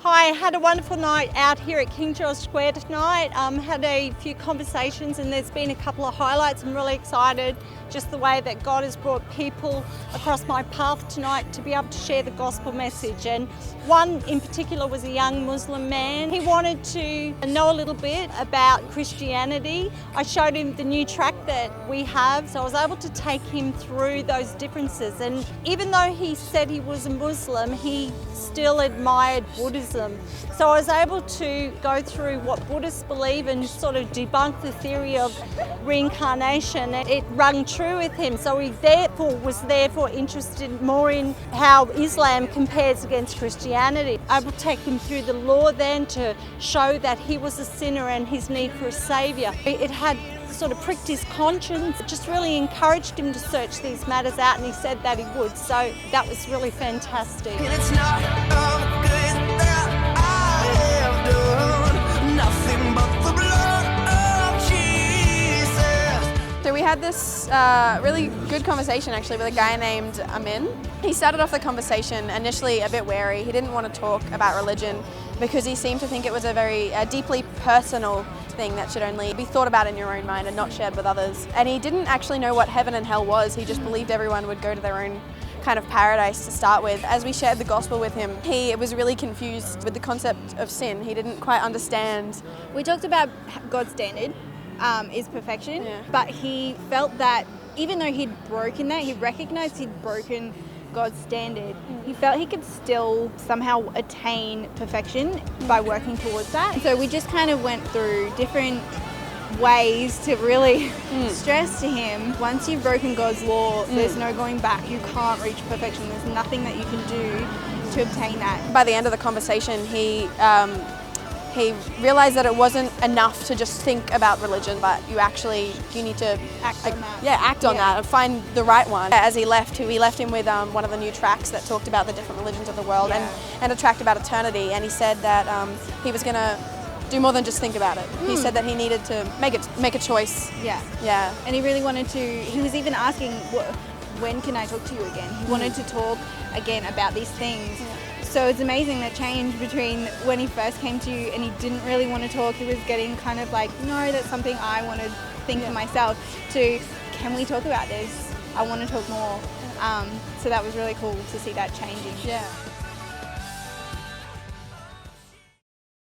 Hi, had a wonderful night out here at King George Square tonight. Had a few conversations and there's been a couple of highlights. I'm really excited just the way that God has brought people across my path tonight to be able to share the gospel message. And one in particular was a young Muslim man. He wanted to know a little bit about Christianity. I showed him the new track that we have, so I was able to take him through those differences. And even though he said he was a Muslim, he still admired Buddhism. So I was able to go through what Buddhists believe and sort of debunk the theory of reincarnation. It rung true with him, so he was therefore interested more in how Islam compares against Christianity. I will take him through the law then to show that he was a sinner and his need for a saviour. It had sort of pricked his conscience, it just really encouraged him to search these matters out, and he said that he would, so that was really fantastic. It's not all good that I have done, nothing but the blood of Jesus. So we had this really good conversation actually with a guy named Amin. He started off the conversation initially a bit wary. He didn't want to talk about religion because he seemed to think it was a very deeply personal thing that should only be thought about in your own mind and not shared with others. And he didn't actually know what heaven and hell was. He just believed everyone would go to their own kind of paradise to start with. As we shared the gospel with him, he was really confused with the concept of sin. He didn't quite understand. We talked about God's standard is perfection, Yeah. but he felt that even though he'd broken that, he recognized he'd broken God's standard. He felt he could still somehow attain perfection by working towards that. So we just kind of went through different ways to really stress to him, once you've broken God's law, there's no going back. You can't reach perfection. There's nothing that you can do to obtain that. By the end of the conversation, he realized that it wasn't enough to just think about religion, but you need to Act on that. act on that and find the right one. As he left him with one of the new tracks that talked about the different religions of the world and a tract about eternity. And he said that he was going to do more than just think about it. He said that he needed to make a choice. Yeah. Yeah. And he really wanted to, he was even asking, when can I talk to you again? He wanted to talk again about these things. So it's amazing that change between when he first came to you and he didn't really want to talk, he was getting kind of like, no, that's something I want to think for myself, to, can we talk about this? I want to talk more. So that was really cool to see that changing. Yeah.